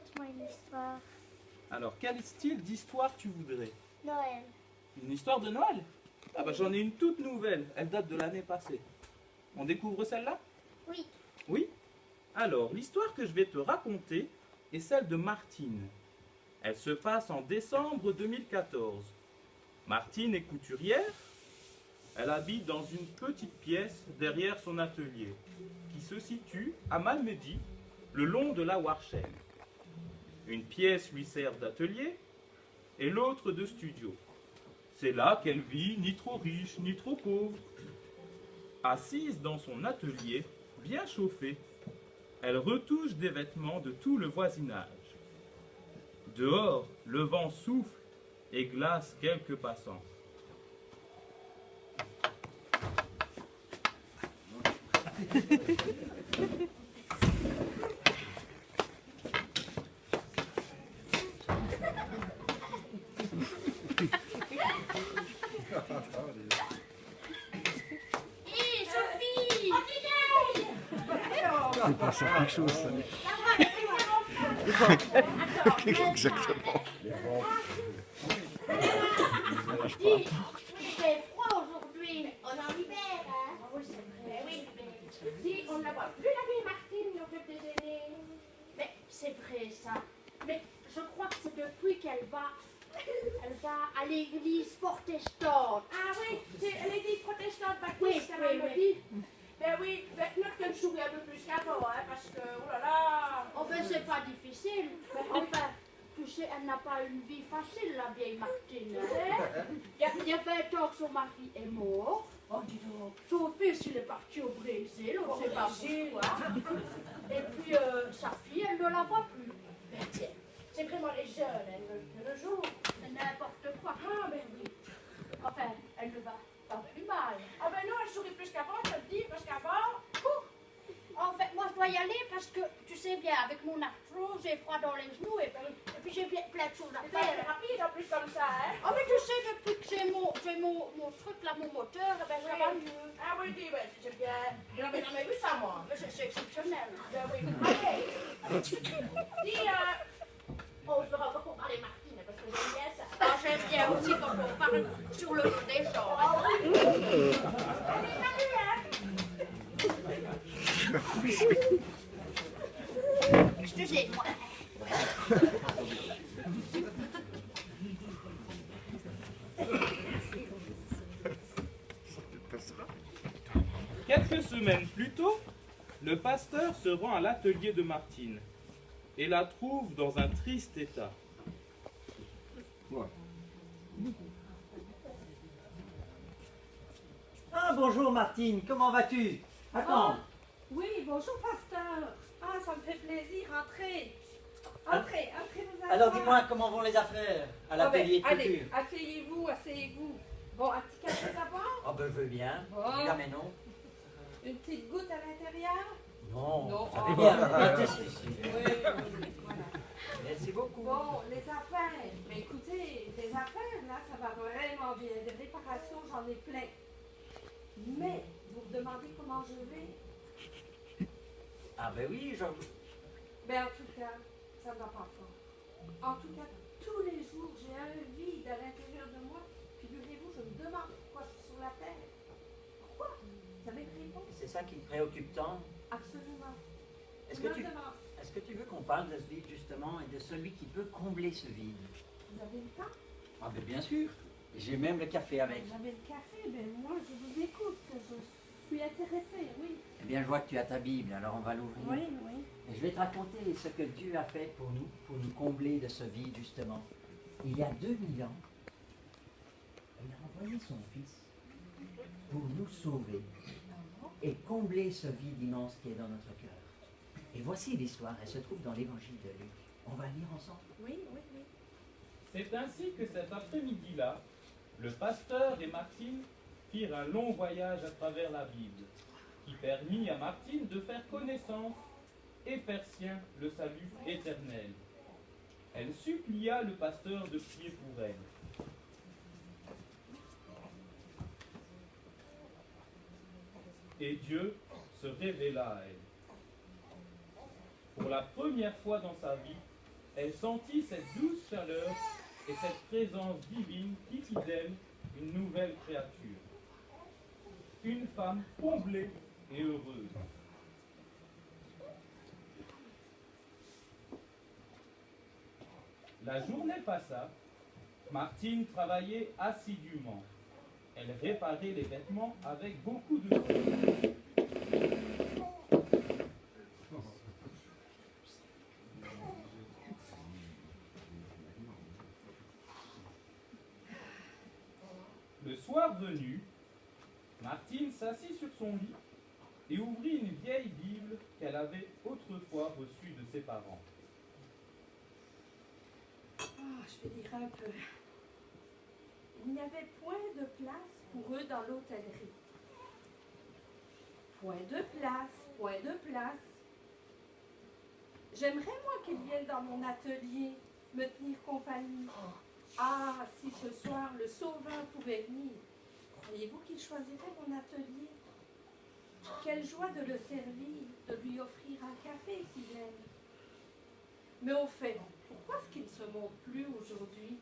Raconte-moi une histoire. Alors, quel style d'histoire tu voudrais? Noël. Une histoire de Noël? Ah bah j'en ai une toute nouvelle, elle date de l'année passée. On découvre celle-là? Oui. Oui? Alors, l'histoire que je vais te raconter est celle de Martine. Elle se passe en décembre 2014. Martine est couturière. Elle habite dans une petite pièce derrière son atelier, qui se situe à Malmedy, le long de la Warchelle. Une pièce lui sert d'atelier et l'autre de studio. C'est là qu'elle vit, ni trop riche, ni trop pauvre. Assise dans son atelier, bien chauffé, elle retouche des vêtements de tout le voisinage. Dehors, le vent souffle et glace quelques passants. Hé, Sophie! Il passe à quelque chose, ça. Exactement. Dis, il fait froid aujourd'hui. On est en hiver, hein? Ah oui, c'est vrai. Oui, mais dis, on ne la voit plus la vieille Martine, nos fêtes des aînés. Mais c'est vrai, ça. Mais je crois que c'est depuis qu'elle va à l'église protestante. Ah oui, c'est l'église protestante Oui, baptiste, oui, elle m'a oui. dit. Ben oui, maintenant qu'elle sourit un peu plus qu'avant, hein, parce que, oh là là. Enfin, c'est pas difficile. Mais enfin, tu sais, elle n'a pas une vie facile, la vieille Martine. Hein? Il y a 20 ans que son mari est mort. Oh, dis donc. Son fils, il est parti au Brésil, on ne sait pas pourquoi. Et puis, sa fille, elle ne la voit plus. Ben tiens, c'est vraiment les jeunes, hein, de nos jours. N'importe quoi. Ah ben oui. Enfin, elle ne va pas plus mal. Ah ben non, elle sourit plus qu'avant, je te le dis, parce qu'avant, En fait, moi, je dois y aller parce que, tu sais bien, avec mon arthrose, j'ai froid dans les genoux et puis j'ai plein de choses à c'est faire. rapide en plus comme ça, hein. Oh, mais tu sais, depuis que j'ai mon truc là, mon moteur, eh ben, ça va mieux. Ah oui, dis, ouais, c'est bien. J'avais jamais vu ça, moi. Mais c'est exceptionnel. Ben oui. Allez. Dis, oh, je vais encore parler Martine, parce que j'aime bien ça. Ah, j'aime bien aussi quand on parle sur le dos des gens. Ah oui. Allez, salut, hein. Excusez-moi. Quelques semaines plus tôt, le pasteur se rend à l'atelier de Martine et la trouve dans un triste état. Ah, bonjour Martine, comment vas-tu? Attends, Oui, bonjour pasteur. Ah, ça me fait plaisir, entrez. Entrez, vous asseoir. alors dis-moi comment vont les affaires à l'atelier de Allez, couture? asseyez-vous, asseyez-vous. Bon, un petit café d'abord? Oh ben je veux bien, Bon. là mais non. Une petite goutte à l'intérieur? Non, Non. ça va bien, la teste ici. Oui, voilà. Merci beaucoup. Bon, les affaires. Mais écoutez, les affaires, là, ça va vraiment bien. Des réparations, j'en ai plein. Mais, vous me demandez comment je vais? Ah ben oui, j'en... Ben, en tout cas, ça ne va pas fort. En tout cas, tous les jours, j'ai un vide à l'intérieur de moi. Figurez-vous, je me demande pourquoi je suis sur la terre. Pourquoi? Vous avez une réponse? C'est ça qui te préoccupe tant? Absolument. Est-ce Je que me tu... le demande. Est-ce que tu veux qu'on parle de ce vide justement et de celui qui peut combler ce vide? Vous avez le temps? Ah ben bien sûr, j'ai même le café avec. Vous avez le café? Ben moi, je vous écoute. Je suis intéressée, oui. Eh bien je vois que tu as ta Bible, alors on va l'ouvrir. Oui. Et je vais te raconter ce que Dieu a fait pour nous combler de ce vide justement. Il y a 2000 ans, il a envoyé son Fils pour nous sauver et combler ce vide immense qui est dans notre cœur. Et voici l'histoire, elle se trouve dans l'évangile de Luc. On va lire ensemble. Oui. C'est ainsi que cet après-midi-là, le pasteur et Martine firent un long voyage à travers la Bible, qui permit à Martine de faire connaissance et faire sien le salut éternel. Elle supplia le pasteur de prier pour elle. Et Dieu se révéla à elle. Pour la première fois dans sa vie, Elle sentit cette douce chaleur et cette présence divine qui fit d'elle une nouvelle créature. Une femme comblée et heureuse. La journée passa, Martine travaillait assidûment. Elle réparait les vêtements avec beaucoup de soin. Le soir venu, Martine s'assit sur son lit et ouvrit une vieille Bible qu'elle avait autrefois reçue de ses parents. Je vais lire un peu. Il n'y avait point de place pour eux dans l'hôtellerie. Point de place, point de place. J'aimerais, moi, qu'ils viennent dans mon atelier me tenir compagnie. Ah, si ce soir le Sauveur pouvait venir, croyez-vous qu'il choisirait mon atelier? Quelle joie de le servir, de lui offrir un café s'il aime. Mais au fait, pourquoi est-ce qu'il ne se montre plus aujourd'hui?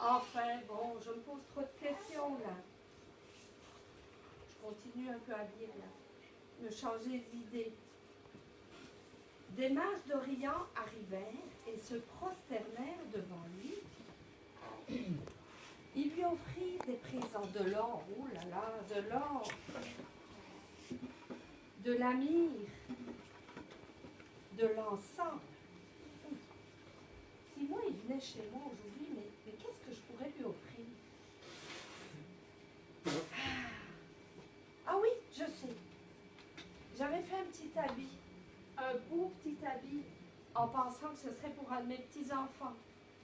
Enfin, bon, je me pose trop de questions, là. Je continue un peu à lire, là. Me changer d'idée. Des mages d'Orient arrivèrent et se prosternèrent devant lui. Il lui offrit des présents de l'or, oh là là, de l'or, de la myrrhe, de l'encens. Si moi, il venait chez moi aujourd'hui, mais qu'est-ce que je pourrais lui offrir? Ah oui, je sais. J'avais fait un petit habit, un beau petit habit, en pensant que ce serait pour un de mes petits-enfants.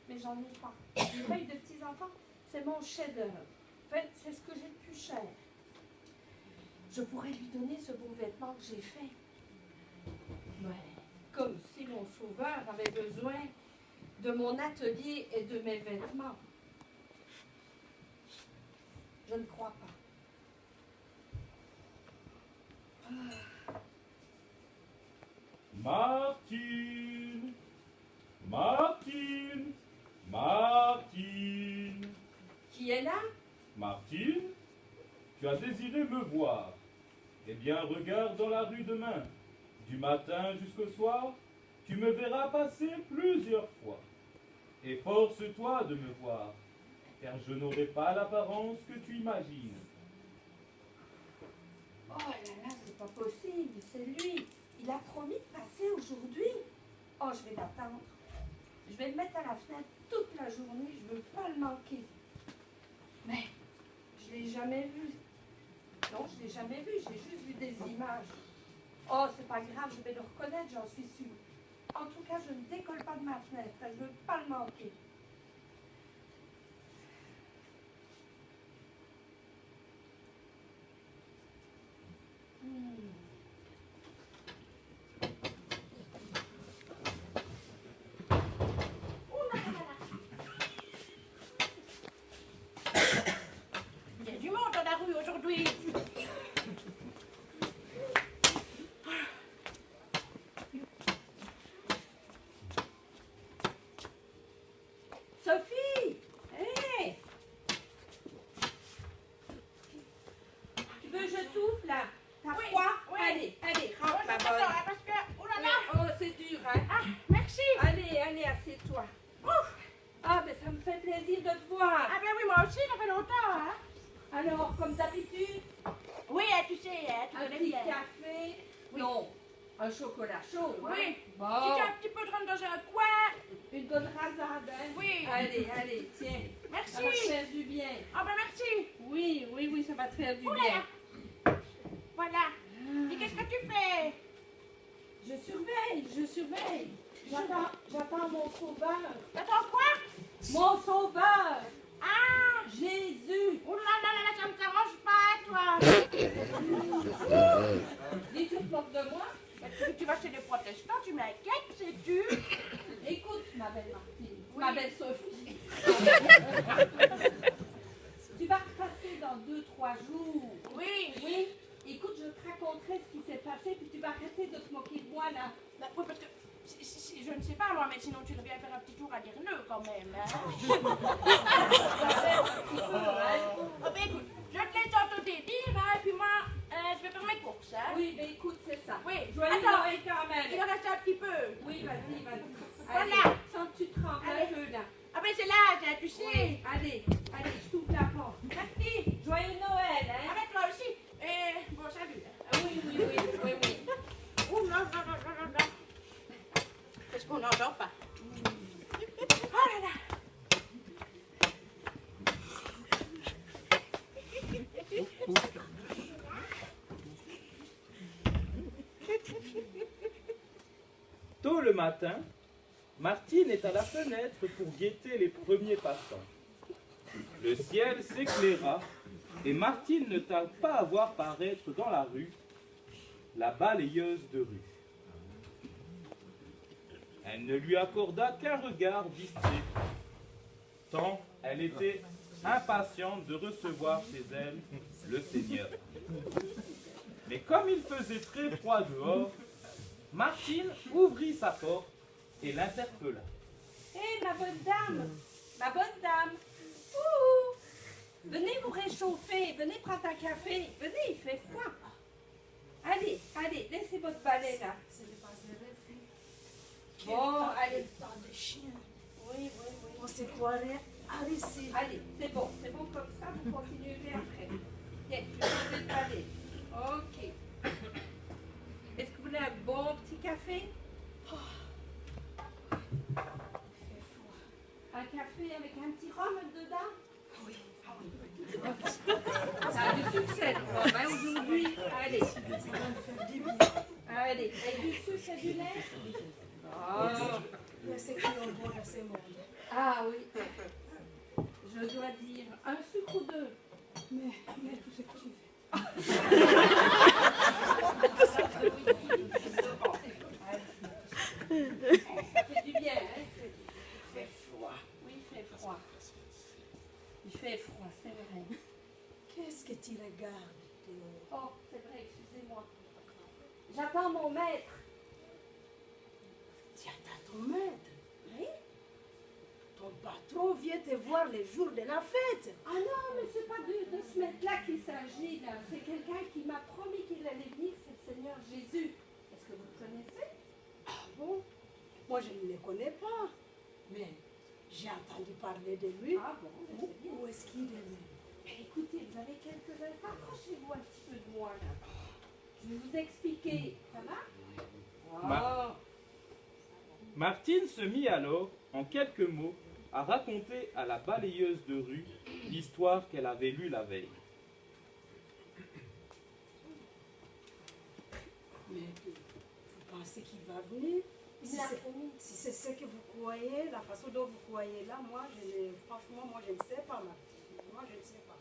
Mais j'en ai pas. J'ai pas eu de petits-enfants. C'est mon chef-d'œuvre. En fait, c'est ce que j'ai de plus cher. Je pourrais lui donner ce beau vêtement que j'ai fait. Ouais. Comme si mon sauveur avait besoin de mon atelier et de mes vêtements. Je ne crois pas. Martine, Martine, Martine. Qui est là? Martine, tu as désiré me voir. Eh bien, regarde dans la rue demain. Du matin jusqu'au soir, tu me verras passer plusieurs fois. Efforce-toi de me voir, car je n'aurai pas l'apparence que tu imagines. Oh là là, c'est pas possible, c'est lui. Il a promis de passer aujourd'hui. Oh, je vais l'attendre. Je vais le mettre à la fenêtre toute la journée, je ne veux pas le manquer. Mais je ne l'ai jamais vu. Non, je ne l'ai jamais vu, j'ai juste vu des images. Oh, c'est pas grave, je vais le reconnaître, j'en suis sûre. En tout cas, je ne décolle pas de ma fenêtre, je ne veux pas le manquer. Il y a du monde dans la rue aujourd'hui. Sophie! Hé! Tu veux que je touffe là? T'as Oui, froid? oui. Allez, allez, Oh, rentre ma j'attends, bonne. hein, parce que... Oh là là. Oh, c'est dur, hein? Ah, merci. Allez, allez, assieds-toi. Ah, mais ça me fait plaisir de te voir. Ah ben oui, moi aussi, ça fait longtemps, hein. Alors, comme d'habitude, Oui, tu sais, tu un connais petit bien. café. Non, un chocolat chaud, hein? Oui. Bon, Si tu as un petit peu de rentre dans un coin. une bonne rasade, hein? Oui. Allez, allez, tiens. Merci. Ça va te faire du bien. Ah ben merci. Oui, oui, oui, ça va te faire du Oh là bien. là. Voilà. Et qu'est-ce que tu fais? Je surveille, je surveille. J'attends mon sauveur. Attends quoi? Mon sauveur! Ah. Jésus! Oh là là là là, ça ne t'arrange pas, toi. Dis, tu te moques de moi? Tu vas chez les protestants, tu m'inquiètes, sais-tu? Écoute, ma belle Martine, Oui. ma belle Sophie. Tu vas repasser dans 2-3 jours. Oui. Oui? Écoute, je te raconterai ce qui s'est passé, puis tu vas arrêter de te moquer de moi, là. Bah, oui, parce que Je ne sais pas moi, mais sinon tu devrais faire un petit tour à Dirneux quand même. Hein. Oh, ben, écoute, je te laisse t'entendre dire, hein, et puis moi, je vais faire mes courses. Hein. Oui, mais écoute, c'est ça. Oui, Joyeux attends, Noël quand même. il en reste un petit peu. Oui, vas-y, vas-y. Voilà. Allez, sans que tu trempes un Allez. peu là. Ah ben c'est l'âge, hein, tu sais. Oui, allez, je t'ouvre la porte. Merci. Joyeux Noël, hein. Avec toi aussi. Et bon, salut. Hein. Ah oui. Oh non, non, non, non, non, non. Qu'est-ce qu'on n'entend pas? Oh là là. Tôt le matin, Martine est à la fenêtre pour guetter les premiers passants. Le ciel s'éclaira et Martine ne tarde pas à voir paraître dans la rue la balayeuse de rue. Elle ne lui accorda qu'un regard distrait, tant elle était impatiente de recevoir chez elle le Seigneur. Mais comme il faisait très froid dehors, Martine ouvrit sa porte et l'interpella. Hé, ma bonne dame. Ouh. Venez vous réchauffer, venez prendre un café. Venez, il fait froid. Allez, laissez votre balai là. Bon, allez. Oui. On se croirait à ici. Allez, c'est bon comme ça, vous continuerez après. Tiens, je vais le balai. Ok. Est-ce que vous voulez un bon petit café? Un café avec un petit rhum dedans? Oui. Ça a du succès le rhum, hein, aujourd'hui. Allez. Allez, avec du sucre et du lait? Oh. Ah oui. Je dois dire un sucre ou deux. Mais tout ce que tu fais. Ça fait du bien, hein? Il fait froid. Oui, il fait froid. Il fait froid, c'est vrai. Qu'est-ce que tu regardes dehors? Oh, c'est vrai, excusez-moi. J'attends mon maître. Tu attends ton maître. Oui? Ton patron vient te voir le jour de la fête. Ah non, mais c'est pas de ce maître-là qu'il s'agit, là. C'est quelqu'un qui m'a promis qu'il allait venir, c'est le Seigneur Jésus. Est-ce que vous le connaissez? Ah bon? Moi, je ne le connais pas. Mais j'ai entendu parler de lui. Ah bon, ben c'est bien. Où est-ce qu'il est né? Mais écoutez, vous avez quelques instants, approchez-vous un petit peu de moi, là. Je vais vous expliquer. Ça va? Oh. Martine se mit alors, en quelques mots, à raconter à la balayeuse de rue l'histoire qu'elle avait lue la veille. Mais vous pensez qu'il va venir? Si c'est ce que vous croyez, la façon dont vous croyez là, franchement, moi je ne sais pas, Martine. Moi je ne sais pas.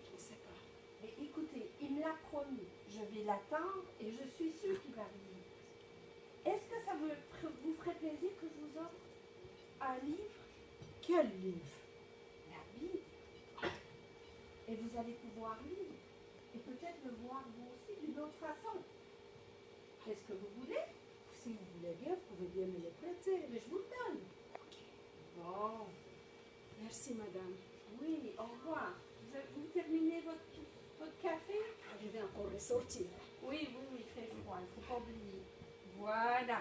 Je ne sais pas. Mais écoutez, il me l'a promis. Je vais l'attendre et je suis sûre qu'il va venir. Est-ce que ça vous ferait plaisir que je vous offre un livre? Quel livre? La Bible. Et vous allez pouvoir lire. Et peut-être le voir vous aussi d'une autre façon. Qu'est-ce que vous voulez? Si vous voulez bien, vous pouvez bien me le prêter. Mais je vous le donne. Bon. Merci, madame. Oui, au revoir. Vous terminez votre café? Je vais encore ressortir. Oui, il fait froid, il ne faut pas oublier. Voilà.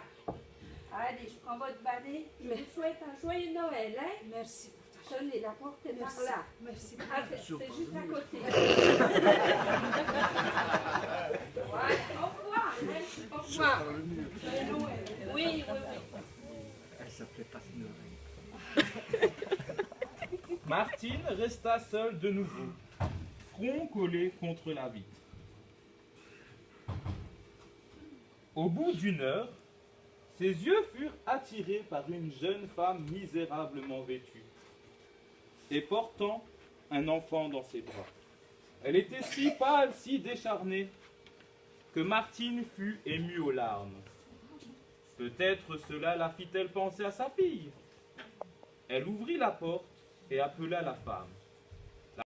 Allez, je prends votre balai. Je vous souhaite un joyeux Noël, hein? Merci pour ta Tenez, la porte est par là. Merci. Ah, c'est juste à côté. Voilà, au revoir, hein? Au revoir. Oui. Elle s'appelait pas Snorri. Martine resta seule de nouveau, front collé contre la vitre. Au bout d'une heure, ses yeux furent attirés par une jeune femme misérablement vêtue et portant un enfant dans ses bras. Elle était si pâle, si décharnée, que Martine fut émue aux larmes. Peut-être cela la fit-elle penser à sa fille. Elle ouvrit la porte et appela la femme.